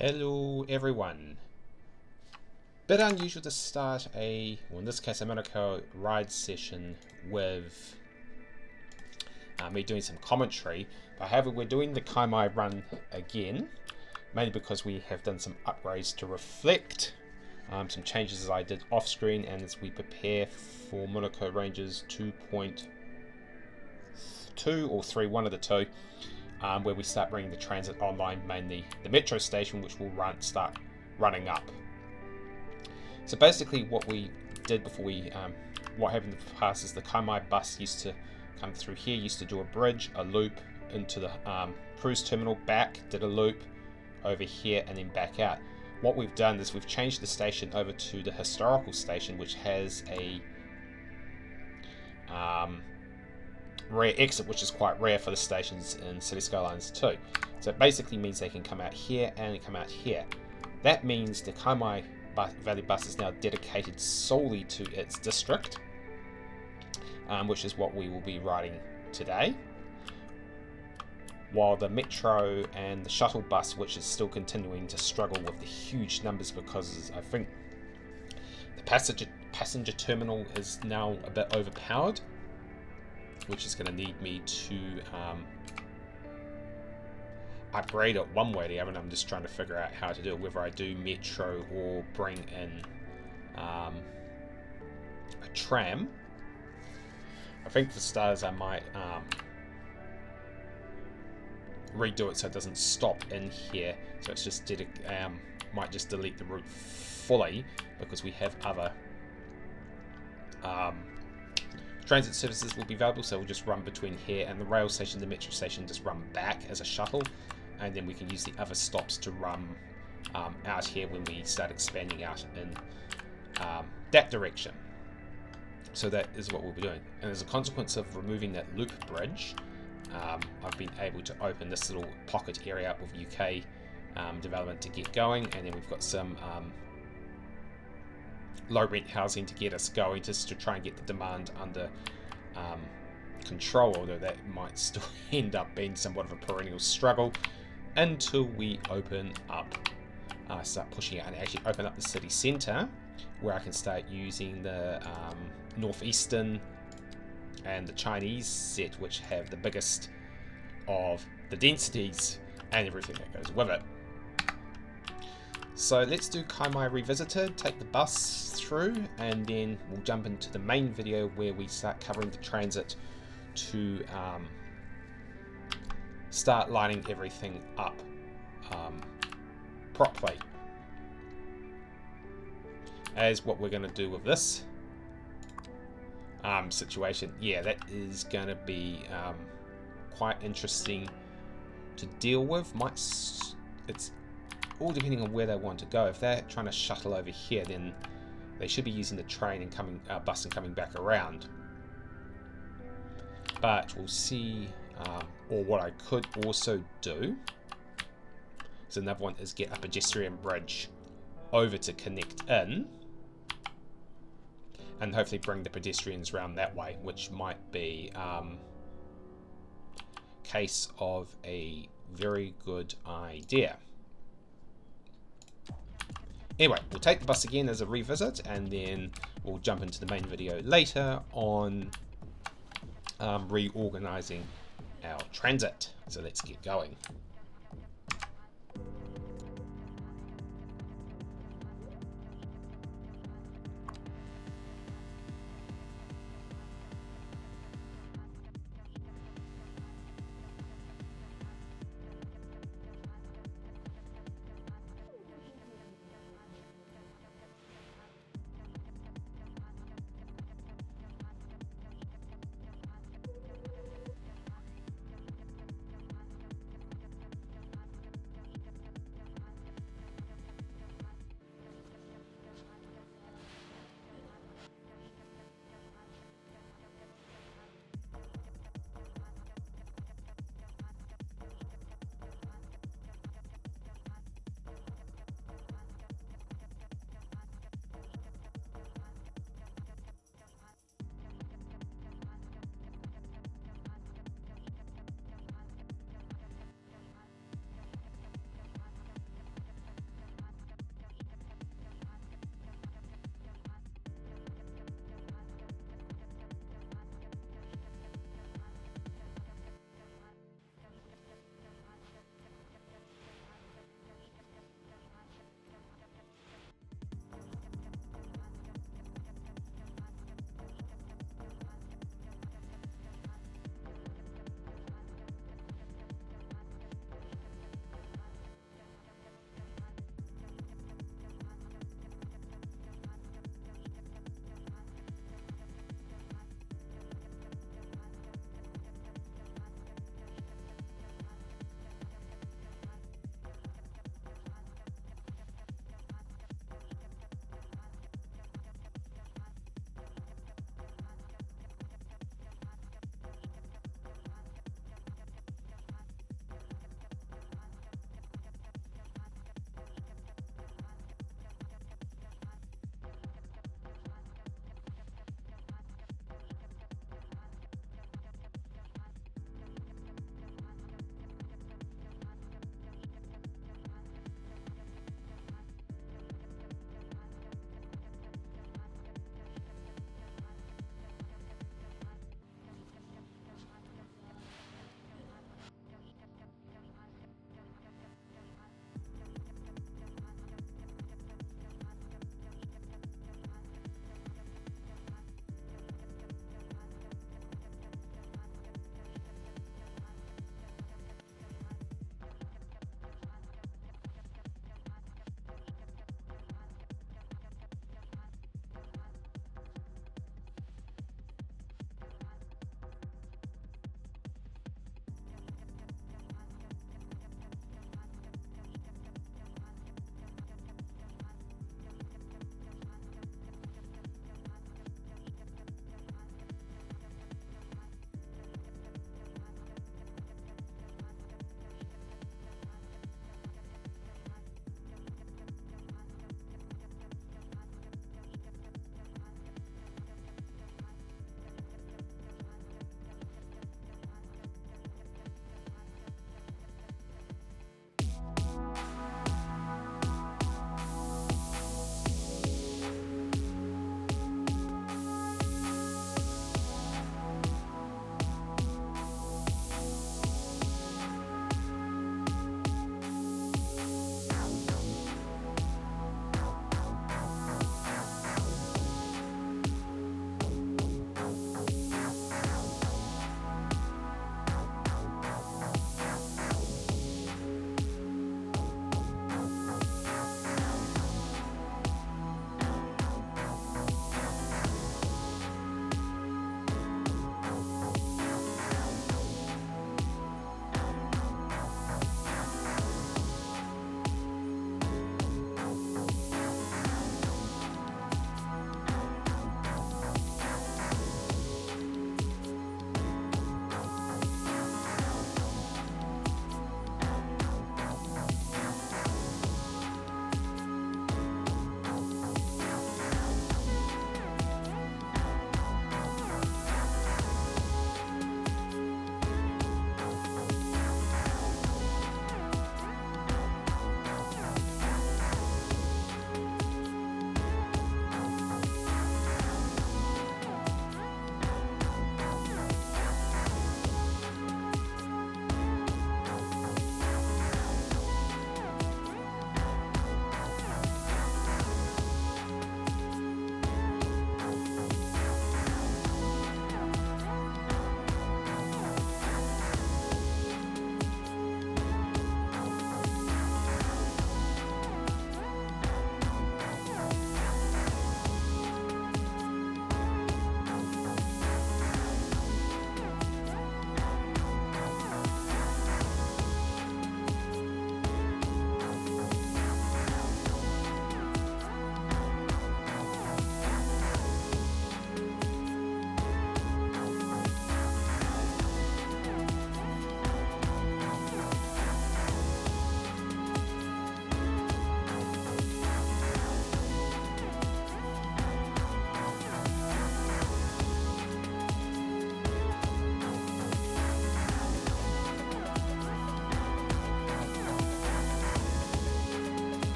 Hello everyone. Bit unusual to start in this case a Manukau Rides session with me doing some commentary, but however we're doing the Kaimai run again, mainly because we have done some upgrades to reflect, some changes as I did off screen, and as we prepare for Manukau Ranges 2.2 or 3, one of the two, where we start bringing the transit online, mainly the metro station, which will start running up. So basically what we did before what happened in the past is the Kamai bus used to come through here, used to do a bridge, a loop into the cruise terminal, back, did a loop over here and then back out. What we've done is we've changed the station over to the historical station, which has a rear exit, which is quite rare for the stations in City Skylines 2. So it basically means they can come out here and come out here. That means the Kaimai Valley bus is now dedicated solely to its district, which is what we will be riding today. While the metro and the shuttle bus, which is still continuing to struggle with the huge numbers because I think the passenger terminal is now a bit overpowered, which is going to need me to upgrade it one way or the other, and I'm just trying to figure out how to do it, whether I do metro or bring in a tram. I think for starters I might redo it so it doesn't stop in here, so it's just might just delete the route fully, because we have other transit services will be available, so we'll just run between here and the rail station, the metro station, just run back as a shuttle, and then we can use the other stops to run out here when we start expanding out in that direction. So that is what we'll be doing. And as a consequence of removing that loop bridge, I've been able to open this little pocket area up with UK development to get going, and then we've got some low rent housing to get us going, just to try and get the demand under control, although that might still end up being somewhat of a perennial struggle until we open up, start pushing out and actually open up the city centre, where I can start using the northeastern and the Chinese set, which have the biggest of the densities and everything that goes with it. So let's do Kaimai Revisited, take the bus through, and then we'll jump into the main video where we start covering the transit to start lining everything up properly. As what we're going to do with this situation, yeah, that is going to be quite interesting to deal with. It's all depending on where they want to go. If they're trying to shuttle over here, then they should be using the train and bus and coming back around. But we'll see. Or what I could also do, so another one, is get a pedestrian bridge over to connect in, and hopefully bring the pedestrians around that way, which might be case of a very good idea. Anyway, we'll take the bus again as a revisit, and then we'll jump into the main video later on reorganizing our transit. So let's get going.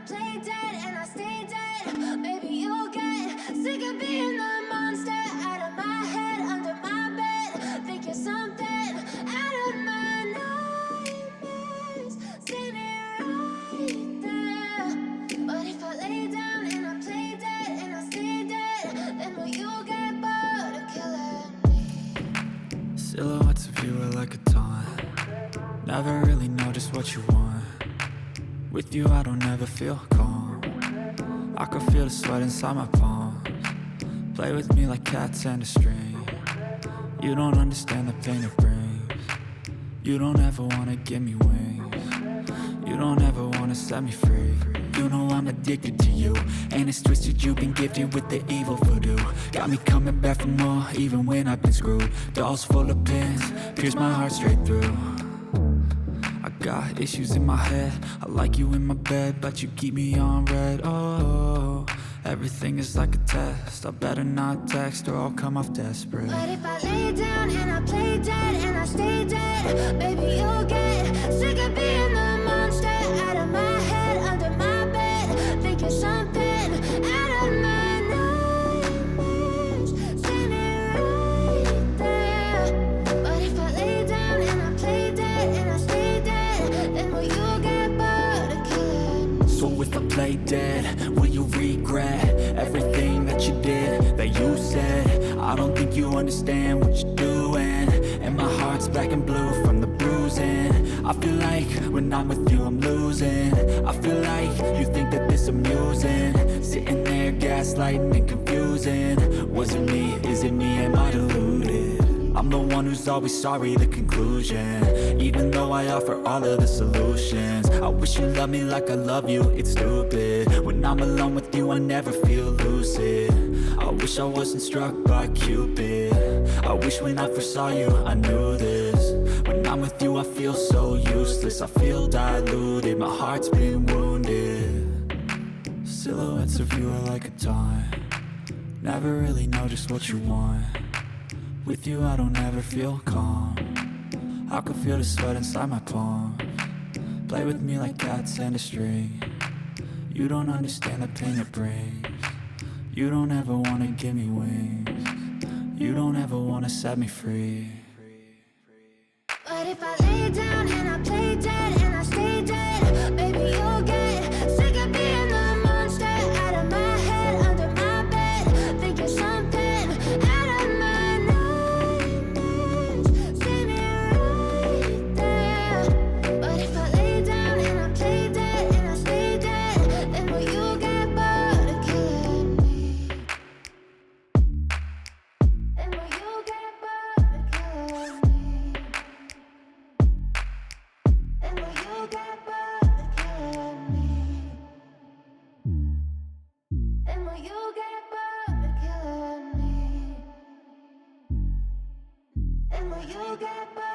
play dead and I stay dead. Maybe you'll get sick of being the monster out of my head, under my bed. Think you're something out of my nightmares, standing right there. But if I lay down and I play dead and I stay dead, then will you get bored of killing me? Silhouettes of you are like a taunt. Never really know just what you want. With you I don't ever feel calm. I can feel the sweat inside my palms. Play with me like cats and a string. You don't understand the pain it brings. You don't ever wanna give me wings. You don't ever wanna set me free. You know I'm addicted to you, and it's twisted. You've been gifted with the evil voodoo. Got me coming back for more, even when I've been screwed. Dolls full of pins, pierce my heart straight through. I got issues in my head. I like you in my bed, but you keep me on red. Oh, everything is like a test. I better not text or I'll come off desperate. But if I lay down and I play dead and I stay dead, baby you'll get sick of being the monster out of my head, under my bed. Think you're something out of my nightmares, standing right there. But if I lay down and I play dead and I stay dead, then will you get bored of killing me? So if I play dead, will you regret everything that you did, that you said? I don't think you understand what you're doing, and my heart's black and blue from the bruising. I feel like when I'm with you I'm losing. I feel like you think that this amusing, sitting there gaslighting and confusing. Was it me? Is it me? Am I deluded? I'm the one who's always sorry, the conclusion. Even though I offer all of the solutions, I wish you loved me like I love you, it's stupid. When I'm alone with you I never feel lucid. I wish I wasn't struck by Cupid. I wish when I first saw you I knew this. When I'm with you I feel so useless. I feel diluted, my heart's been wounded. Silhouettes of you are like a taunt. Never really know just what you want. With you I don't ever feel calm. I can feel the sweat inside my palms. Play with me like cats and a string. You don't understand the pain it brings. You don't ever wanna give me wings. You don't ever wanna set me free. But if I lay down and I play dead and I stay dead, baby you'll get sick of being the monster out of my head, under my bed. Think you're something out of my nightmares, standing right there. But if I lay down and I play dead and I stay dead, then will you get bored of killing me? Then will you get bored of killing me? And will you get bored of killing me? And will you get bored of killing me? And will you get bored?